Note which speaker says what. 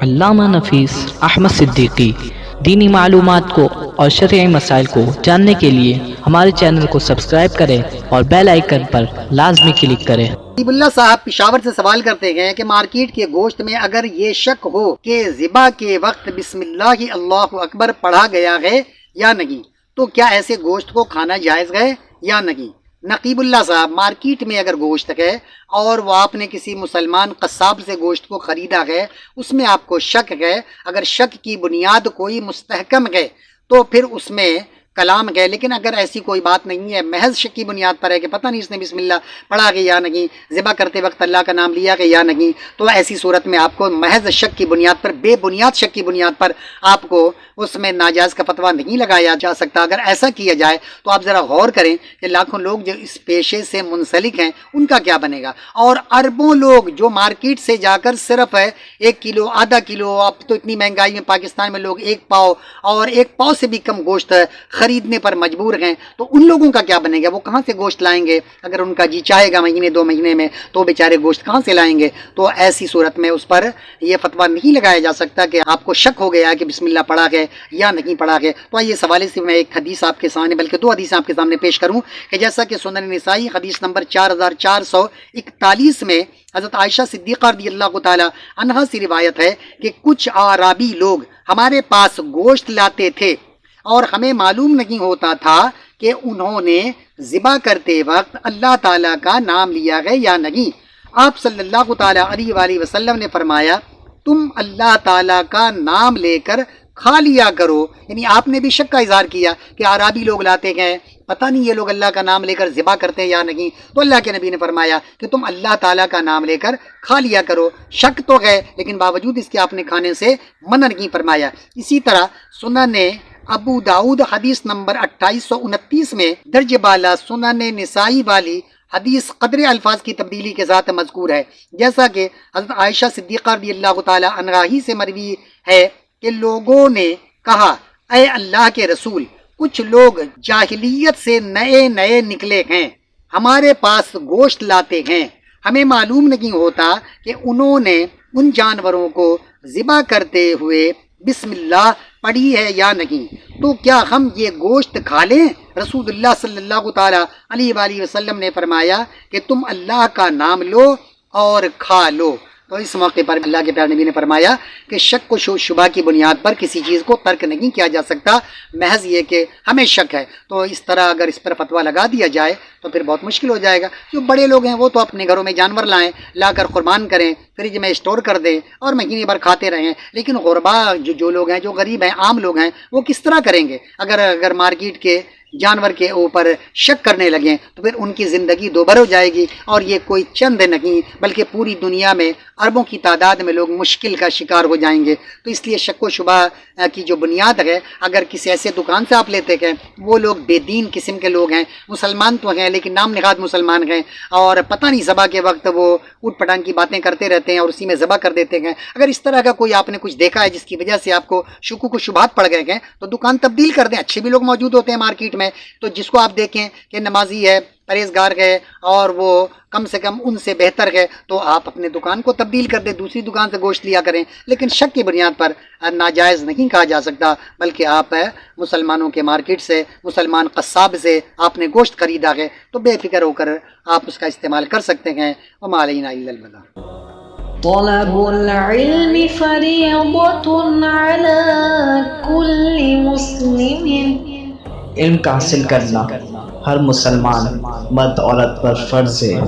Speaker 1: علامہ نفیس احمد صدیقی دینی معلومات کو اور شرعی مسائل کو جاننے کے لیے ہمارے چینل کو سبسکرائب کریں اور بیل آئیکن پر لازمی کلک کریں۔
Speaker 2: حبیب اللہ صاحب پشاور سے سوال کرتے ہیں کہ مارکیٹ کے گوشت میں اگر یہ شک ہو کہ ذبح کے وقت بسم اللہ اللہ اکبر پڑھا گیا ہے یا نہیں تو کیا ایسے گوشت کو کھانا جائز ہے یا نہیں؟ نقیب اللہ صاحب، مارکیٹ میں اگر گوشت ہے اور وہ آپ نے کسی مسلمان قصاب سے گوشت کو خریدا ہے، اس میں آپ کو شک ہے، اگر شک کی بنیاد کوئی مستحکم ہے تو پھر اس میں کلام ہے، لیکن اگر ایسی کوئی بات نہیں ہے، محض شک کی بنیاد پر ہے کہ پتہ نہیں اس نے بسم اللہ پڑھا گیا یا نہیں، ذبح کرتے وقت اللہ کا نام لیا گیا یا نہیں، تو ایسی صورت میں آپ کو محض شک کی بنیاد پر، بے بنیاد شک کی بنیاد پر آپ کو اس میں ناجائز کا فتویٰ نہیں لگایا جا سکتا۔ اگر ایسا کیا جائے تو آپ ذرا غور کریں کہ لاکھوں لوگ جو اس پیشے سے منسلک ہیں ان کا کیا بنے گا، اور اربوں لوگ جو مارکیٹ سے جا کر صرف 1 کلو، آدھا کلو، اب تو اتنی مہنگائی میں پاکستان میں لوگ 1 پاؤ اور 1 پاؤ سے بھی کم گوشت خریدنے پر مجبور ہیں، تو ان لوگوں کا کیا بنے گا؟ وہ کہاں سے گوشت لائیں گے؟ اگر ان کا جی چاہے گا مہینے 2 مہینے میں تو بیچارے گوشت کہاں سے لائیں گے؟ تو ایسی صورت میں اس پر یہ فتویٰ نہیں لگایا جا سکتا کہ آپ کو شک ہو گیا کہ بسم اللہ پڑھا گیا یا نہیں پڑھا گیا۔ تو آئیے اس حوالے سے میں ایک حدیث آپ کے سامنے، بلکہ 2 حدیث آپ کے سامنے پیش کروں کہ جیسا کہ سنن نسائی حدیث نمبر 4441 میں حضرت عائشہ صدیقہ رضی اللہ تعالی عنہا سے روایت ہے کہ کچھ اعرابی لوگ ہمارے پاس گوشت لاتے تھے اور ہمیں معلوم نہیں ہوتا تھا کہ انہوں نے ذبح کرتے وقت اللہ تعالیٰ کا نام لیا ہے یا نہیں۔ آپ صلی اللہ تعالیٰ علیہ وآلہ وسلم نے فرمایا تم اللہ تعالیٰ کا نام لے کر کھا لیا کرو، یعنی آپ نے بھی شک کا اظہار کیا کہ اعرابی لوگ لاتے ہیں، پتہ نہیں یہ لوگ اللہ کا نام لے کر ذبح کرتے ہیں یا نہیں، تو اللہ کے نبی نے فرمایا کہ تم اللہ تعالیٰ کا نام لے کر کھا لیا کرو۔ شک تو ہے لیکن باوجود اس کے آپ نے کھانے سے منع نہیں فرمایا۔ اسی طرح سنن ابو داؤد حدیث نمبر 2829 میں درج بالا سنن نسائی والی حدیث قدر الفاظ کی تبدیلی کے ساتھ مذکور ہے، جیسا کہ حضرت عائشہ صدیقہ رضی اللہ تعالی عنہا ہی سے مروی ہے کہ لوگوں نے کہا اے اللہ کے رسول، کچھ لوگ جاہلیت سے نئے نکلے ہیں، ہمارے پاس گوشت لاتے ہیں، ہمیں معلوم نہیں ہوتا کہ انہوں نے ان جانوروں کو ذبح کرتے ہوئے بسم اللہ پڑھی ہے یا نہیں، تو کیا ہم یہ گوشت کھا لیں؟ رسول اللہ صلی اللہ تعالی علیہ وآلہ وسلم نے فرمایا کہ تم اللہ کا نام لو اور کھا لو۔ تو اس موقع پر اللہ کے پیارے نبی نے فرمایا کہ شک و شبہ کی بنیاد پر کسی چیز کو ترک نہیں کیا جا سکتا، محض یہ کہ ہمیں شک ہے۔ تو اس طرح اگر اس پر فتویٰ لگا دیا جائے تو پھر بہت مشکل ہو جائے گا۔ جو بڑے لوگ ہیں وہ تو اپنے گھروں میں جانور لائیں، لا کر قربان کریں، فریج میں اسٹور کر دیں اور مہینے بھر کھاتے رہیں، لیکن غربا جو لوگ ہیں، جو غریب ہیں، عام لوگ ہیں، وہ کس طرح کریں گے؟ اگر مارکیٹ کے جانور کے اوپر شک کرنے لگیں تو پھر ان کی زندگی دوبر ہو جائے گی، اور یہ کوئی چند نہیں بلکہ پوری دنیا میں اربوں کی تعداد میں لوگ مشکل کا شکار ہو جائیں گے۔ تو اس لیے شک و شبہ کی جو بنیاد ہے، اگر کسی ایسے دکان سے آپ لیتے ہیں، وہ لوگ بے دین قسم کے لوگ ہیں، مسلمان تو ہیں لیکن نام نہاد مسلمان ہیں، اور پتہ نہیں ذبح کے وقت وہ اوٹ پٹانگ کی باتیں کرتے رہتے ہیں اور اسی میں ذبح کر دیتے ہیں۔ اگر اس طرح کا کوئی آپ نے کچھ دیکھا ہے جس کی وجہ سے آپ کو شکوک و شبہات پڑ گئے ہیں تو دکان تبدیل کر دیں۔ اچھے بھی لوگ موجود ہوتے ہیں مارکیٹ میں، تو جس کو آپ دیکھیں کہ نمازی ہے، پرہیزگار ہے اور وہ کم سے کم ان سے بہتر ہے، تو آپ اپنے دکان کو تبدیل کر دیں، دوسری دکان سے گوشت لیا کریں، لیکن شک کی بنیاد پر ناجائز نہیں کہا جا سکتا، بلکہ آپ مسلمانوں کے مارکیٹ سے، مسلمان قصاب سے آپ نے گوشت خریدا ہے تو بے فکر ہو کر آپ اس کا استعمال کر سکتے ہیں۔ وما علینا الا البلاغ۔
Speaker 3: طلب العلم فریضۃ علی کل مسلم،
Speaker 1: علم کا حاصل کرنا ہر مسلمان مرد عورت پر فرض ہے۔